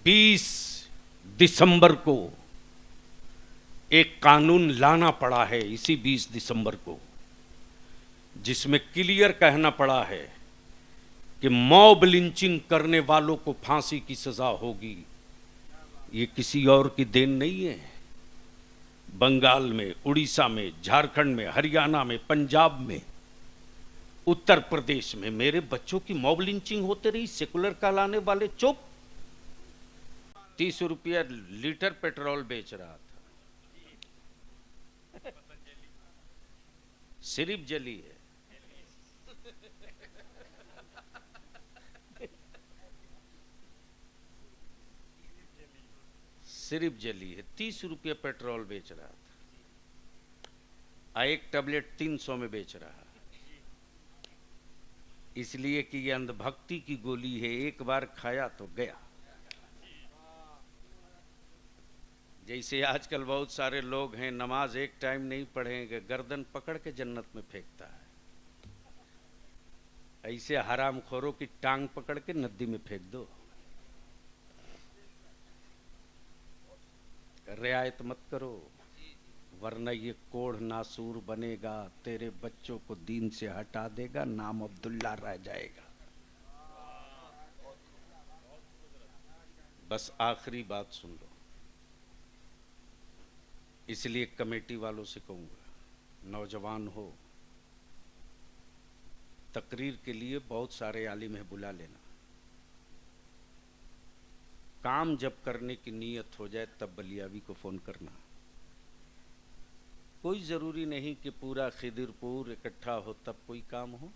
20 दिसंबर को एक कानून लाना पड़ा है, इसी 20 दिसंबर को, जिसमें क्लियर कहना पड़ा है कि मॉब लिंचिंग करने वालों को फांसी की सजा होगी। ये किसी और की देन नहीं है। बंगाल में, उड़ीसा में, झारखंड में, हरियाणा में, पंजाब में, उत्तर प्रदेश में मेरे बच्चों की मॉब लिंचिंग होते रही। सेकुलर कहलाने वाले चुप। 30 रुपया लीटर पेट्रोल बेच रहा था। सिर्फ जली है। सिर्फ जली है। 30 रुपया पेट्रोल बेच रहा था। एक टैबलेट 300 में बेच रहा है। इसलिए कि ये अंधभक्ति की गोली है, एक बार खाया तो गया। जैसे आजकल बहुत सारे लोग हैं, नमाज एक टाइम नहीं पढ़ेंगे, गर्दन पकड़ के जन्नत में फेंकता है। ऐसे हरामखोरों की टांग पकड़ के नदी में फेंक दो। रियायत मत करो, वरना ये कोढ़ नासूर बनेगा, तेरे बच्चों को दीन से हटा देगा, नाम अब्दुल्ला रह जाएगा। बस आखिरी बात सुन लो। इसलिए कमेटी वालों से कहूंगा, नौजवान हो, तकरीर के लिए बहुत सारे आलिम है, बुला लेना। काम जब करने की नीयत हो जाए तब बलियावी को फोन करना। कोई जरूरी नहीं कि पूरा खिदिरपुर इकट्ठा हो तब कोई काम हो।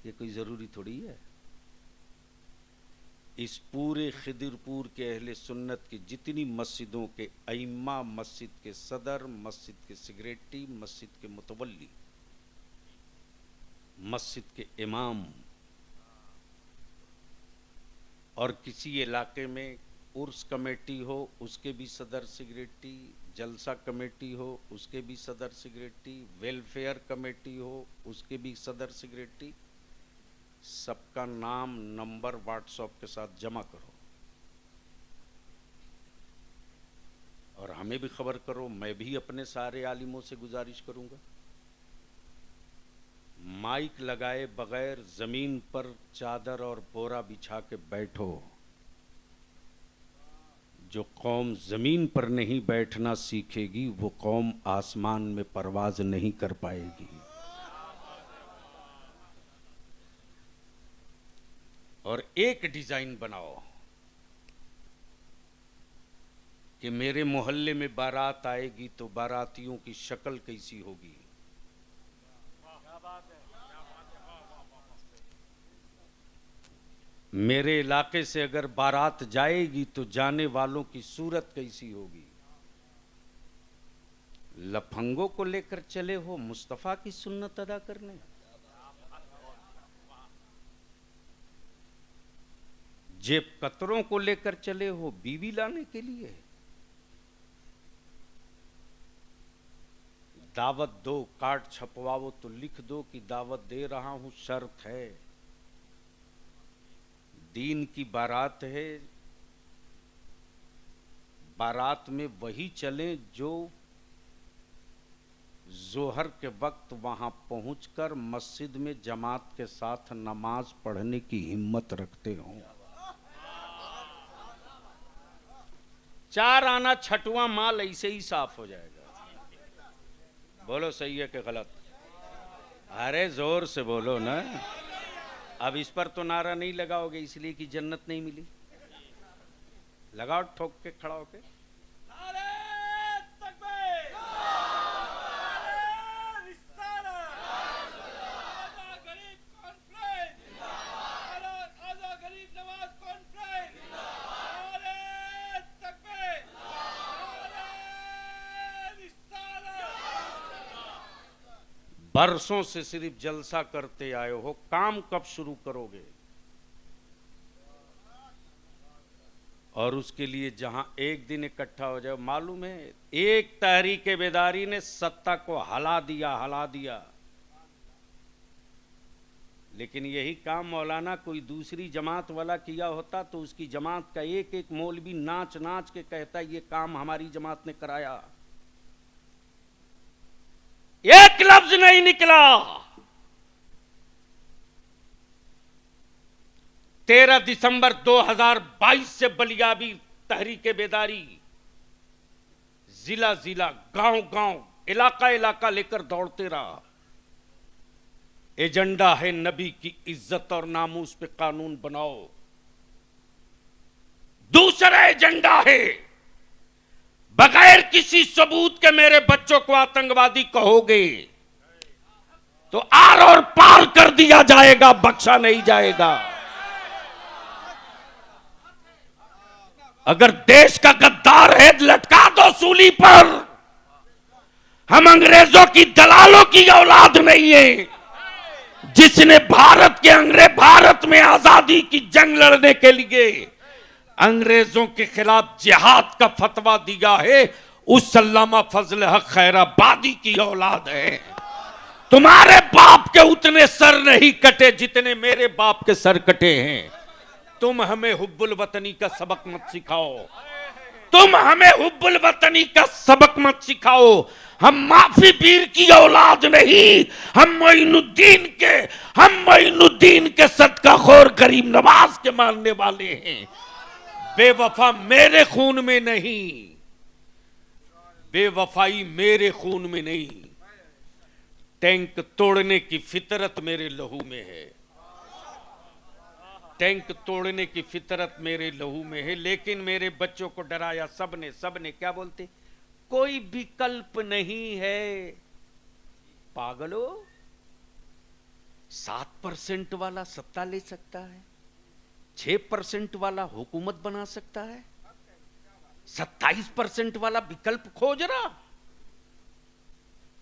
ये कोई जरूरी थोड़ी है। इस पूरे खिदिरपुर के अहले सुन्नत की जितनी मस्जिदों के अइम्मा, मस्जिद के सदर, मस्जिद के सेक्रेटरी, मस्जिद के मुतवल्ली, मस्जिद के इमाम, और किसी इलाके में उर्स कमेटी हो उसके भी सदर सेक्रेटरी, जलसा कमेटी हो उसके भी सदर सेक्रेटरी, वेलफेयर कमेटी हो उसके भी सदर सेक्रेटरी, सबका नाम नंबर व्हाट्सएप के साथ जमा करो और हमें भी खबर करो। मैं भी अपने सारे आलिमों से गुजारिश करूंगा, माइक लगाए बगैर जमीन पर चादर और बोरा बिछा के बैठो। जो कौम जमीन पर नहीं बैठना सीखेगी वो कौम आसमान में परवाज नहीं कर पाएगी। और एक डिजाइन बनाओ कि मेरे मोहल्ले में बारात आएगी तो बारातियों की शक्ल कैसी होगी, मेरे इलाके से अगर बारात जाएगी तो जाने वालों की सूरत कैसी होगी। लफंगों को लेकर चले हो मुस्तफा की सुन्नत अदा करने, जेब कतरों को लेकर चले हो बीवी लाने के लिए। दावत दो, कार्ड छपवाओ तो लिख दो कि दावत दे रहा हूं, शर्त है दीन की बारात है, बारात में वही चले जो जोहर के वक्त वहां पहुंचकर मस्जिद में जमात के साथ नमाज पढ़ने की हिम्मत रखते हों। 4 आना छठवां माल ऐसे ही साफ हो जाएगा। बोलो सही है कि गलत? अरे जोर से बोलो ना। अब इस पर तो नारा नहीं लगाओगे इसलिए कि जन्नत नहीं मिली। लगाओ ठोक के, खड़ा होके। बरसों से सिर्फ जलसा करते आए हो, काम कब शुरू करोगे? और उसके लिए जहां एक दिन इकट्ठा हो जाए, मालूम है एक तहरीक बेदारी ने सत्ता को हला दिया। लेकिन यही काम मौलाना कोई दूसरी जमात वाला किया होता तो उसकी जमात का एक एक मौलवी नाच नाच के कहता ये काम हमारी जमात ने कराया। एक लफ्ज नहीं निकला। 13 दिसंबर 2022 से बलियाबी तहरीके बेदारी जिला जिला गांव गांव इलाका इलाका लेकर दौड़ते रहा। एजेंडा है नबी की इज्जत और नामूस पे कानून बनाओ। दूसरा एजेंडा है बगैर किसी सबूत के मेरे बच्चों को आतंकवादी कहोगे तो आर और पार कर दिया जाएगा, बख्शा नहीं जाएगा। अगर देश का गद्दार है लटका दो सूली पर। हम अंग्रेजों की दलालों की औलाद नहीं है जिसने भारत में आजादी की जंग लड़ने के लिए अंग्रेजों के खिलाफ जिहाद का फतवा दिया है, उस अल्लामा फजल हक खैराबादी की औलाद है। तुम्हारे बाप के उतने सर नहीं कटे जितने मेरे बाप के सर कटे हैं। तुम हमें हुब्बुल वतनी का सबक मत सिखाओ। तुम हमें हुब्बुल वतनी का सबक मत सिखाओ। हम माफी पीर की औलाद नहीं, हम मोइनुद्दीन के सदका खोर गरीब नवाज के मानने वाले हैं। बेवफा मेरे खून में नहीं, बेवफाई मेरे खून में नहीं। टैंक तोड़ने की फितरत मेरे लहू में है। टैंक तोड़ने की फितरत मेरे लहू में है। लेकिन मेरे बच्चों को डराया सबने क्या बोलते, कोई विकल्प नहीं है। पागलो, 7% वाला सत्ता ले सकता है, 6% वाला हुकूमत बना सकता है, 27% वाला विकल्प खोज रहा।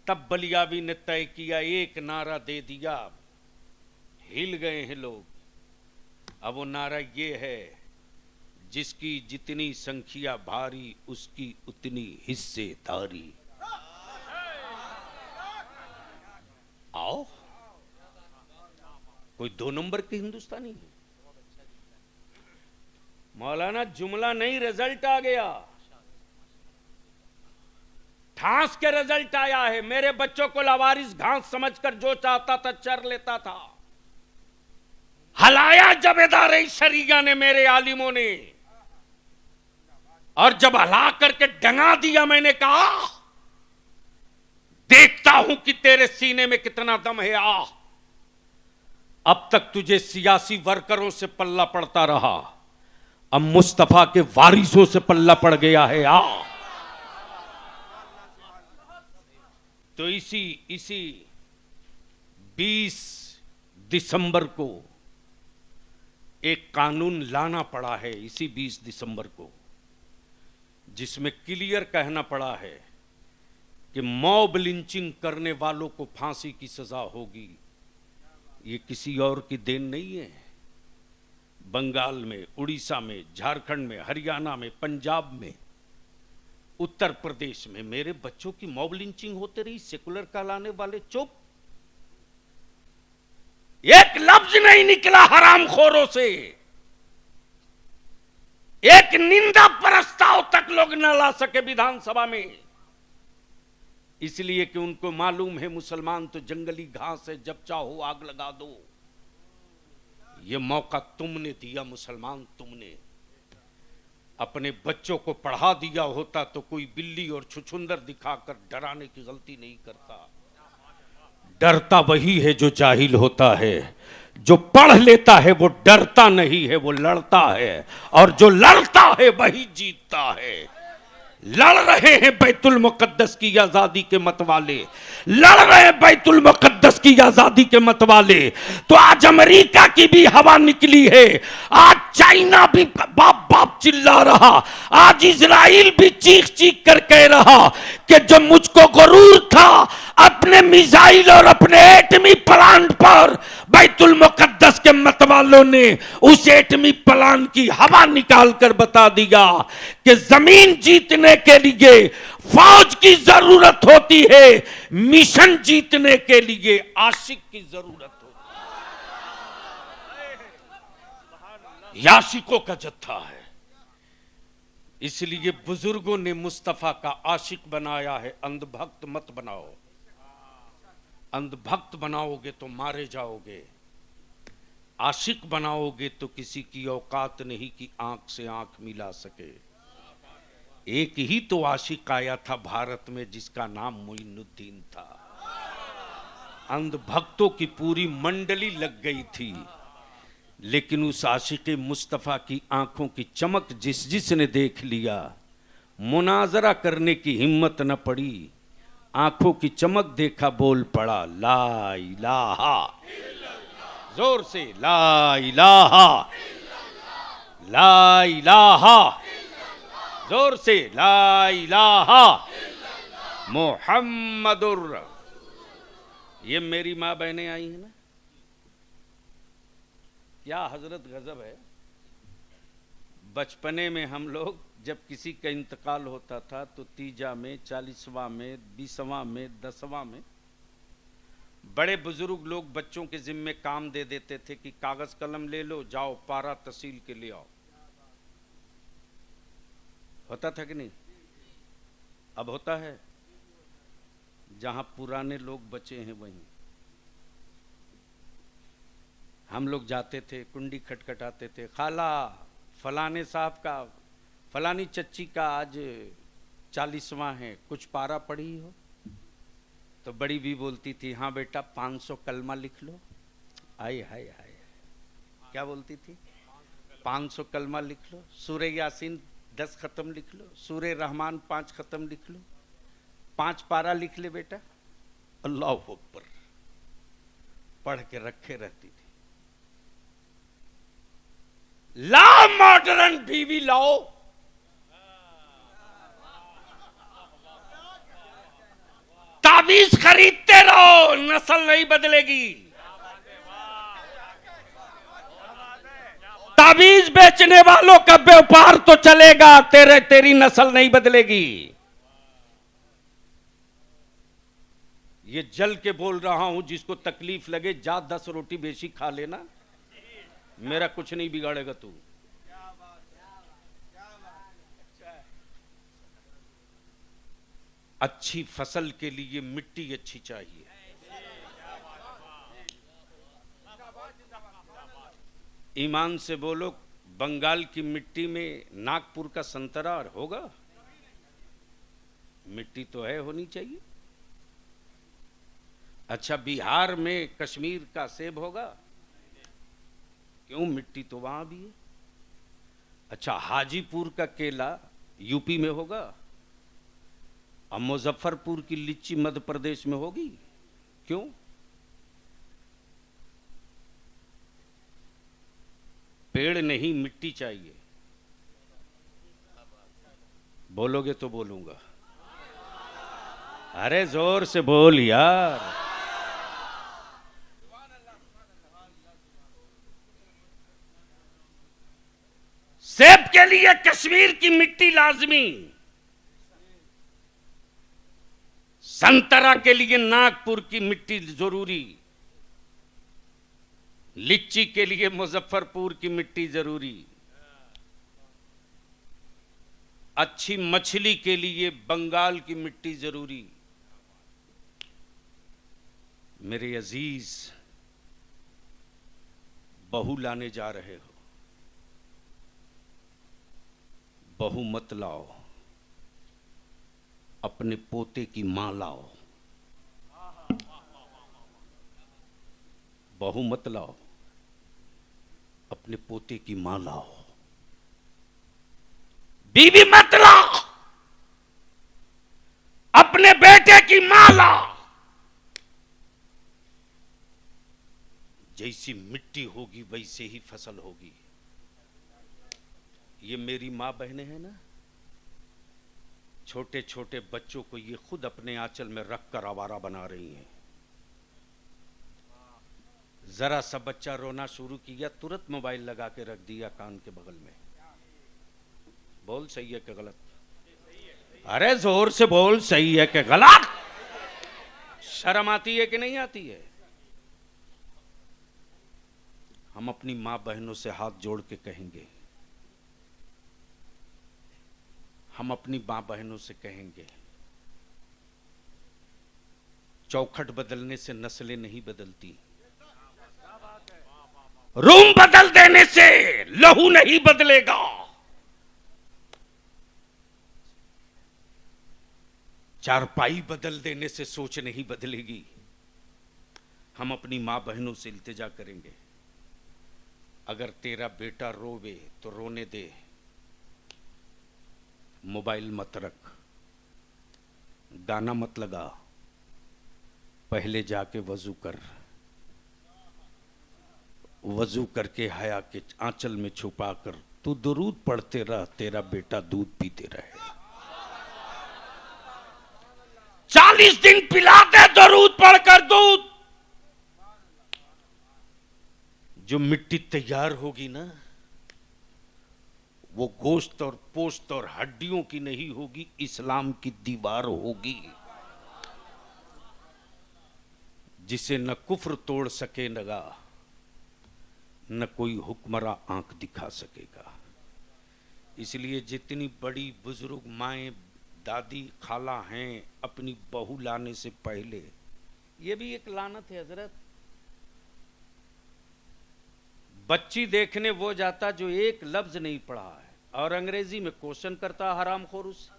तब बलियाबी ने तय किया, एक नारा दे दिया, हिल गए हैं लोग। अब वो नारा ये है, जिसकी जितनी संख्या भारी उसकी उतनी हिस्सेदारी। आओ, कोई 2 नंबर के हिंदुस्तानी है। मौलाना जुमला नहीं, रिजल्ट आ गया। ठास के रिजल्ट आया है। मेरे बच्चों को लावारिस घास समझकर जो चाहता था चर लेता था। हलाया जबेदार शरिया ने, मेरे आलिमों ने, और जब हला करके डंगा दिया मैंने कहा देखता हूं कि तेरे सीने में कितना दम है। अब तक तुझे सियासी वर्करों से पल्ला पड़ता रहा, अब मुस्तफा के वारिसों से पल्ला पड़ गया है। तो इसी 20 दिसंबर को एक कानून लाना पड़ा है, इसी 20 दिसंबर को, जिसमें क्लियर कहना पड़ा है कि मॉब लिंचिंग करने वालों को फांसी की सजा होगी। ये किसी और की देन नहीं है। बंगाल में, उड़ीसा में, झारखंड में, हरियाणा में, पंजाब में, उत्तर प्रदेश में मेरे बच्चों की मॉब लिंचिंग होते रही। सेकुलर कहलाने वाले चुप। एक लफ्ज नहीं निकला हरामखोरों से। एक निंदा प्रस्ताव तक लोग न ला सके विधानसभा में, इसलिए कि उनको मालूम है मुसलमान तो जंगली घास है, जब चाहो आग लगा दो। ये मौका तुमने दिया मुसलमान, तुमने अपने बच्चों को पढ़ा दिया होता तो कोई बिल्ली और छुछुंदर दिखाकर डराने की गलती नहीं करता। डरता वही है जो जाहिल होता है, जो पढ़ लेता है वो डरता नहीं है, वो लड़ता है, और जो लड़ता है वही जीतता है। लड़ रहे हैं बैतुल मुकद्दस की आजादी के मतवाले, लड़ रहे हैं बैतुल मुकद्दस की आजादी के मतवाले। तो आज अमेरिका की भी हवा निकली है, आज चाइना भी बाप बाप चिल्ला रहा, आज इजराइल भी चीख चीख कर कह रहा कि जब मुझको गुरूर था अपने मिसाइल और अपने एटमी प्लांट पर, बैतुल मुकद्दस के मतवालों ने उस एटमी प्लांट की हवा निकाल कर बता दिया कि जमीन जीतने के लिए फौज की जरूरत होती है, मिशन जीतने के लिए आशिक की जरूरत होती है। याशिकों का जत्था है। इसलिए बुजुर्गों ने मुस्तफा का आशिक बनाया है। अंधभक्त मत बनाओ, अंधभक्त बनाओगे तो मारे जाओगे, आशिक बनाओगे तो किसी की औकात नहीं कि आंख से आंख मिला सके। एक ही तो आशिक आया था भारत में जिसका नाम मोइनुद्दीन था। अंधभक्तों की पूरी मंडली लग गई थी, लेकिन उस आशिक मुस्तफा की आंखों की चमक जिसने देख लिया, मुनाजरा करने की हिम्मत न पड़ी। आंखों की चमक देखा, बोल पड़ा ला इलाहा, जोर से ला इलाहा, ला इलाहा, जोर से ला इलाहा मुहम्मदुर। ये मेरी माँ बहनें आई हैं ना, क्या हजरत गजब है। बचपने में हम लोग जब किसी का इंतकाल होता था तो तीजा में, 40वां में, 20वां में, 10वां में बड़े बुजुर्ग लोग बच्चों के जिम्मे काम दे देते थे कि कागज कलम ले लो, जाओ पारा तहसील के ले आओ। होता था कि नहीं? अब होता है? जहां पुराने लोग बचे हैं वहीं हम लोग जाते थे, कुंडी खटखटाते थे, खाला फलाने साहब का, फलानी चच्ची का आज 40वां है, कुछ पारा पढ़ी हो? तो बड़ी भी बोलती थी, हाँ बेटा 500 कलमा लिख लो। आए हाय हाय, क्या बोलती थी? 500 कलमा लिख लो, सूरे यासीन 10 खत्म लिख लो, सूरे रहमान 5 खत्म लिख लो, 5 पारा लिख ले बेटा। अल्लाह अकबर, पढ़ के रखे रहती थी। ला मॉडर्न बीवी लाओ, ताबीज खरीदते रहो, नस्ल नहीं बदलेगी। ताबीज बेचने वालों का व्यापार तो चलेगा, तेरी नस्ल नहीं बदलेगी। ये जल के बोल रहा हूं, जिसको तकलीफ लगे जा 10 रोटी बेची खा लेना, मेरा कुछ नहीं बिगाड़ेगा तू। अच्छी फसल के लिए मिट्टी अच्छी चाहिए। ईमान से बोलो, बंगाल की मिट्टी में नागपुर का संतरा होगा? मिट्टी तो है, होनी चाहिए। अच्छा, बिहार में कश्मीर का सेब होगा? क्यों, मिट्टी तो वहां भी है। अच्छा, हाजीपुर का केला यूपी में होगा? अब मुजफ्फरपुर की लीची मध्य प्रदेश में होगी? क्यों? पेड़ नहीं, मिट्टी चाहिए। बोलोगे तो बोलूंगा। अरे जोर से बोल यार। सेब के लिए कश्मीर की मिट्टी लाजमी, संतरा के लिए नागपुर की मिट्टी जरूरी, लीची के लिए मुजफ्फरपुर की मिट्टी जरूरी, अच्छी मछली के लिए बंगाल की मिट्टी जरूरी। मेरे अजीज, बहू लाने जा रहे हो, बहू मत लाओ, अपने पोते की मां लाओ। बहू मत लाओ, अपने पोते की मां लाओ। बीवी मत लाओ, अपने बेटे की मां लाओ। जैसी मिट्टी होगी वैसे ही फसल होगी। ये मेरी मां बहनें हैं ना, छोटे छोटे बच्चों को ये खुद अपने आंचल में रखकर आवारा बना रही हैं। जरा सा बच्चा रोना शुरू किया, तुरंत मोबाइल लगा के रख दिया कान के बगल में। बोल सही है कि गलत? अरे जोर से बोल, सही है कि गलत? शर्म आती है कि नहीं आती है? हम अपनी मां बहनों से हाथ जोड़ के कहेंगे, हम अपनी मां बहनों से कहेंगे, चौखट बदलने से नस्लें नहीं बदलती, रूम बदल देने से लहू नहीं बदलेगा। चारपाई बदल देने से सोच नहीं बदलेगी। हम अपनी मां बहनों से इल्तिजा करेंगे, अगर तेरा बेटा रोवे तो रोने दे, मोबाइल मत रख, गाना मत लगा, पहले जाके वजू कर, वजू करके हया के आंचल में छुपा कर तू दुरूद पढ़ते रह, तेरा बेटा दूध पीते रहे। 40 दिन पिलाते दुरूद पढ़कर दूध। जो मिट्टी तैयार होगी ना, वो गोश्त और पोस्त और हड्डियों की नहीं होगी, इस्लाम की दीवार होगी, जिसे न कुफ्र तोड़ सके नगा, न कोई हुक्मरा आंख दिखा सकेगा। इसलिए जितनी बड़ी बुजुर्ग माएं, दादी, खाला हैं, अपनी बहू लाने से पहले, ये भी एक लानत है हजरत, बच्ची देखने वो जाता जो एक लफ्ज नहीं पढ़ा है और अंग्रेजी में क्वेश्चन करता हरामखोर उससे।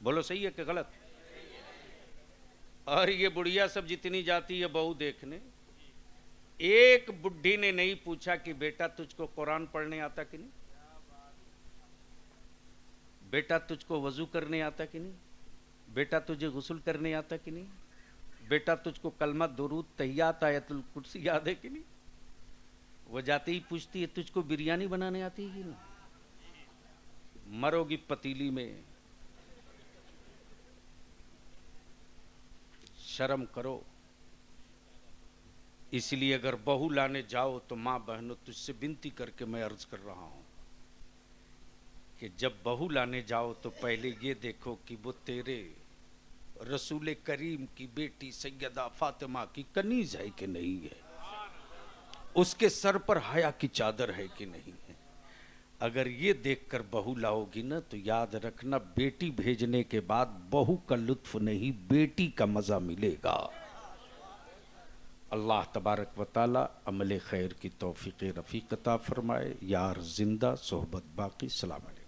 बोलो सही है कि गलत? और ये बुढ़िया सब जितनी जाती है बहू देखने, एक बुढ़ी ने नहीं पूछा कि बेटा तुझको कुरान पढ़ने आता कि नहीं, बेटा तुझको वजू करने आता कि नहीं, बेटा तुझे गुस्ल करने आता कि नहीं, बेटा तुझको कलमा दुरूद तहियात आयतुल कुर्सी याद है कि नहीं। वो जाते ही पूछती है तुझको बिरयानी बनाने आती है कि नहीं। मरोगी पतीली में। शर्म करो। इसलिए अगर बहू लाने जाओ तो मां बहनों तुझसे विनती करके मैं अर्ज कर रहा हूं कि जब बहू लाने जाओ तो पहले ये देखो कि वो तेरे रसूल करीम की बेटी सैयदा फातिमा की कनीज है कि नहीं है, उसके सर पर हया की चादर है कि नहीं है। अगर ये देखकर बहू लाओगी ना तो याद रखना, बेटी भेजने के बाद बहू का लुत्फ नहीं, बेटी का मजा मिलेगा। अल्लाह तबारक व तआला अमल खैर की तौफीक रफ़ीक अता फरमाए। यार जिंदा सोहबत बाकी। सलाम अलैकुम।